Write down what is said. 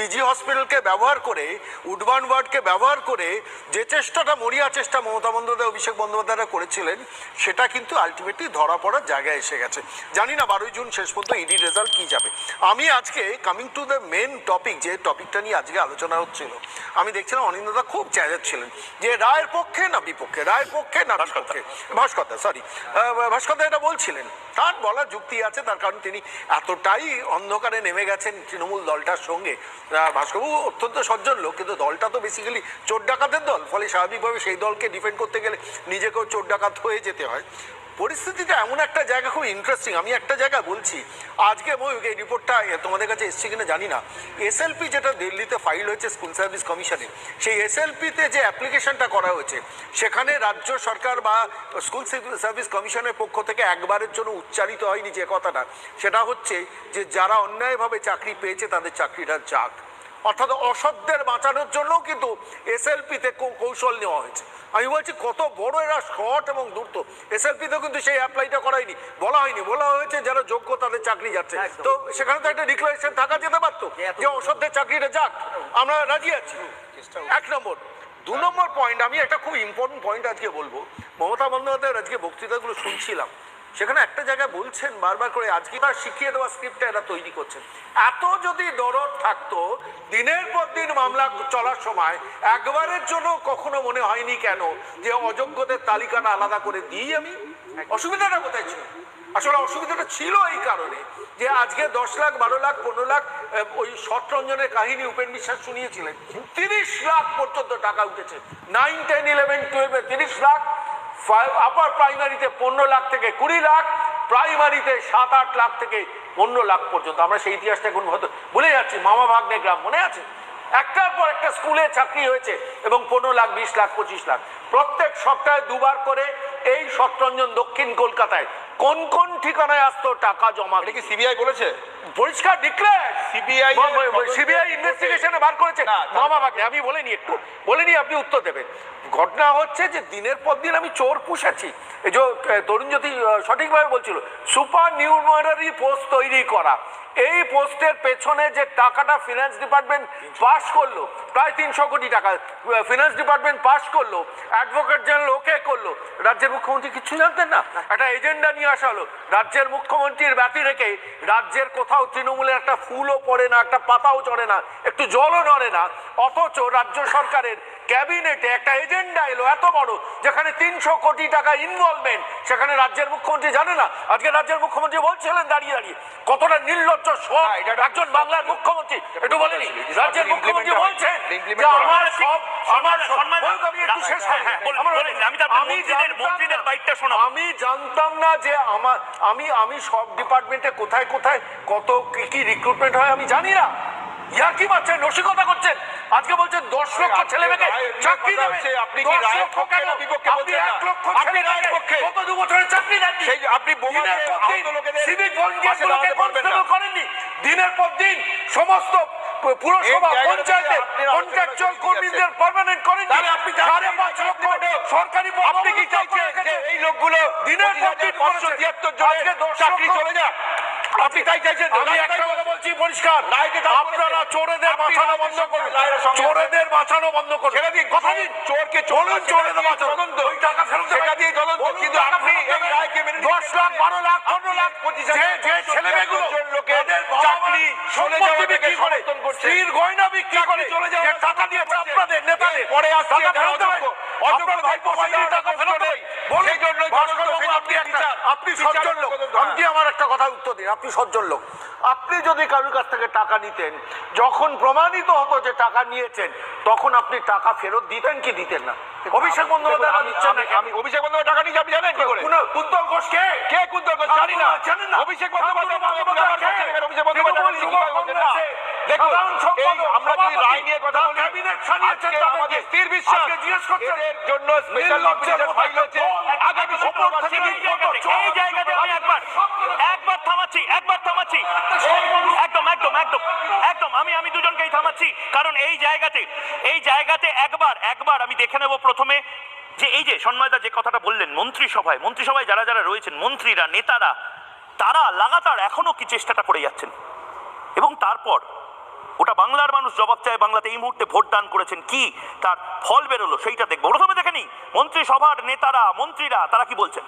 PG হসপিটালকে ব্যবহার করে, Woodburn ওয়ার্ডকে ব্যবহার করে যে চেষ্টাটা, মরিয়া চেষ্টা মমতা বন্দ্যোপাধ্যায়, অভিষেক বন্দ্যোপাধ্যায়রা করেছিলেন, সেটা কিন্তু আলটিমেটলি ধরা পড়ার জায়গায় এসে গেছে। জানি না 12ই জুন শেষ পর্যন্ত ইডি রেজাল্ট কী যাবে। আমি আজকে coming to the main topic, যে টপিকটা নিয়ে আজকে আলোচনা হচ্ছিল, আমি দেখছিলাম অনিন্দদা খুব চ্যালেঞ্জছিলেন যে রায়ের পক্ষে না বিপক্ষে, রায়ের পক্ষে না বিপক্ষে। ভাস্কর এটা বলছিলেন, তার বলার যুক্তি আছে, তার কারণ তিনি এতটাই অন্ধকারে নেমে গেছেন তৃণমূল দলটার সঙ্গে। ভাস্করবাবু অত্যন্ত সজ্জন লোক, কিন্তু দলটা তো বেসিক্যালি চোর ডাকাতের দল, ফলে স্বাভাবিকভাবে সেই দলকে ডিফেন্ড করতে গেলে নিজেকেও চোর ডাকাত হয়ে যেতে হয়। পরিস্থিতিটা এমন একটা জায়গা, খুব ইন্টারেস্টিং। আমি একটা জায়গা বলছি, আজকে এই রিপোর্টটা তোমাদের কাছে এসছে কিনা জানি না, এসএলপি যেটা দিল্লিতে ফাইল হয়েছে স্কুল সার্ভিস কমিশনে, সেই এসএলপিতে যে অ্যাপ্লিকেশনটা করা হয়েছে, সেখানে রাজ্য সরকার বা স্কুল সার্ভিস কমিশনের পক্ষ থেকে একবারের জন্য উচ্চারিত হয়নি যে কথাটা, সেটা হচ্ছে যে যারা অন্যায়ভাবে চাকরি পেয়েছে তাদের চাকরিটা যাক। অর্থাৎ অসৎদের বাঁচানোর জন্যও কিন্তু এসএলপিতে কৌশল নেওয়া হয়েছে। আমি বলছি কত বড় এরা শর্ট এবং দ্রুত। এসএলপিতেও কিন্তু সেই অ্যাপ্লাইটা করায়নি, বলা হয়নি, বলা হয়েছে যারা যোগ্য তাদের চাকরি যাচ্ছে। তো সেখানে তো একটা ডিক্লারেশন থাকা যেতে পারতো যে অসৎদের চাকরিটা যাক, আমরা রাজি আছি। 1 নম্বর। 2 নম্বর পয়েন্ট, আমি একটা খুব ইম্পর্টেন্ট পয়েন্ট আজকে বলবো। মমতা বন্দ্যোপাধ্যায়ের আজকে বক্তৃতাগুলো শুনছিলাম, সেখানে একটা জায়গায় বলছেন বারবার করে, আজকে তার শিখিয়ে দেওয়া স্ক্রিপ্টটা এরা তৈরি করছেন। এত যদি দরদ থাকতো, দিনের পর দিন মামলা চলার সময় একবারের জন্য কখনো মনে হয়নি কেন যে অযোগ্যদের তালিকাটা আলাদা করে দিই আমি? অসুবিধাটা কোথায় ছিল? আসলে অসুবিধাটা ছিল এই কারণে যে আজকে 10 লাখ, 12 লাখ, 15 লাখ ওই শতরঞ্জনের কাহিনী উপেন বিশ্বাস শুনিয়েছিলেন, 30 লাখ পর্যন্ত টাকা উঠেছে। 9, 10, 11, 12 30 লাখ, আপার প্রাইমারিতে 15 লাখ থেকে 20 লাখ, প্রাইমারিতে 7-8 লাখ থেকে 15 লাখ পর্যন্ত। আমরা সেই ইতিহাসটা এখন হয়তো ভুলে যাচ্ছি। মামা ভাগ্নে গ্রাম মনে আছে? একটার পর একটা স্কুলে চাকরি হয়েছে এবং 15 লাখ, 20 লাখ, 25 লাখ। প্রত্যেক সপ্তাহে 2 বার করে এই শতরঞ্জন দক্ষিণ কলকাতায় কোন কোন ঠিকানায় আসতো টাকা জমা। এটা কি সিবিআই বলেছে? পরিষ্কার ডিক্লেয়ার, সিবিআই ইনভেস্টিগেশনে বার করেছে মামা ভাগ্নে। আমি বলিনি, একটু বলিনি, আপনি উত্তর দেবেন। ঘটনা হচ্ছে যে দিনের পর দিন আমি চোর পুষেছি। এই যে তরুণ জ্যোতি সঠিকভাবে বলছিল, সুপার নিউমারারি পোস্ট তৈরি করা, এই পোস্টের পেছনে যে টাকাটা ফিনান্স ডিপার্টমেন্ট পাস করলো, প্রায় 300 কোটি টাকা ফিনান্স ডিপার্টমেন্ট পাস করলো, অ্যাডভোকেট জেনারেল ওকে করলো, রাজ্যের মুখ্যমন্ত্রী কিছু জানতেন না। একটা এজেন্ডা নিয়ে আসা হলো, রাজ্যের মুখ্যমন্ত্রীর ব্যতি রেখে রাজ্যের কোথাও তৃণমূলের একটা ফুলও পড়ে না, একটা পাতাও চড়ে না, একটু জলও নড়ে না, অথচ রাজ্য সরকারের ক্যাবিনেটে একটা এজেন্ডা এলো এত বড়, যেখানে 300 কোটি টাকা ইনভলভমেন্ট, সেখানে রাজ্যের মুখ্যমন্ত্রী জানে না। আজকে রাজ্যের মুখ্যমন্ত্রী বলছিলেন দাঁড়িয়ে দাঁড়িয়ে, কতটা নির্লজ্জ সব একজন বাংলার মুখ্যমন্ত্রী। একটু বলেনি, রাজ্যের মুখ্যমন্ত্রী বলছেন যে আমার সব, আমার আমি জানতাম না যে আমি সব ডিপার্টমেন্টে কোথায় কোথায় কত কি রিক্রুটমেন্ট হয় আমি জানি না। ইয়ার কি মারছেন, রসিকতা করছেন। আজকে বলছেন 10 লক্ষ ছেলে মেয়েকে চাকরি দেবে। আপনি কি রায়ের পক্ষে না বিপক্ষে বলছেন না? 1 লক্ষ ছেলে মেয়েকে কত 2 বছরের চাকরি দেননি? সেই আপনি বোমাতে আহত লোকেদের সিভিক ভলান্টিয়ারগুলোকে কনস্টেবল করেননি। দিনের পর দিন সমস্ত পুরসভা পঞ্চায়েতে কন্ট্রাকচুয়াল কর্মীদের পার্মানেন্ট করেননি। আপনি 5.5 লক্ষ সরকারি, আপনি কি চাইছেন যে এই লোকগুলো দিনের পর দিন 573 জনের চাকরি চলে যাক? আপনি তাই চাইছেন? আমি একটা কথা বলছি পরিষ্কার, আপনারা চোরেদের বাঁচানো বন্ধ করুন, চোরেদের বাঁচানো বন্ধ করুন। কথা দিন, চোরকে চলুন, চোরেদের বাঁচানো, ওই টাকা ফেরত সেটা দিয়ে চলুন। কিন্তু আপনি এই রায়কে মেনে 10 লাখ, 12 লাখ, 15 লাখ, 25 লাখ যে ছেলেমেয়েগুলো লোকের চাকরি চলে যাওয়া থেকে সমর্থন করছে, স্ত্রীর গয়না বিক্রি করে চলে যাওয়া টাকা দিয়েছে আপনাদের নেতাদের, পরে আসছে অযোগ্য ভাইপো টাকা ফেরত দেয়। সেই জন্য আপনি সজ্জন লোক, আমি আমার একটা কথা উত্তর দিন। আপনি সজ্জন লোক, আপনি যদি কারোর কাছ থেকে টাকা নিতেন, যখন প্রমাণিত হতো যে টাকা নিয়েছেন, তখন আপনি টাকা ফেরত দিতেন কি দিতেন না? অভিষেক বন্দ্যোপাধ্যায় দিচ্ছেন না। আমি অভিষেক বন্দ্যোপাধ্যায় টাকা নিয়ে আপনি জানেন কি করে? কুন্তল ঘোষ কে? কে কুন্তল ঘোষ? জানি না, জানেন না? অভিষেক বন্দ্যোপাধ্যায় অভিষেক বন্দ্যোপাধ্যায় দেখুন, আমরা যদি রায় নিয়ে কথা বলি, ক্যাবিনেট ছাড়িয়েছেন আমাদের স্থির বিশ্বাস, জিজ্ঞেস করছেন এর জন্য স্পেশাল অফিসার ফাইল হচ্ছে আগামী শুক্রবার থেকে। এই জায়গাতে আমি একবার থামাচ্ছি, একদম আমি দুজনকেই থামাচ্ছি, কারণ এই জায়গাতে একবার আমি দেখে নেব প্রথমে যে এই যে সন্ময়দা যে কথাটা বললেন, মন্ত্রিসভায় যারা যারা রয়েছেন, মন্ত্রীরা, নেতারা, তারা লাগাতার এখনো কি চেষ্টাটা করে যাচ্ছেন। এবং তারপর ওটা বাংলার মানুষ জবাব চায়, বাংলাতে এই মুহূর্তে ভোট দান করেছেন, কি তার ফল বেরোলো সেইটা দেখবো। প্রথমে দেখে নিই মন্ত্রিসভার নেতারা, মন্ত্রীরা তারা কি বলছেন।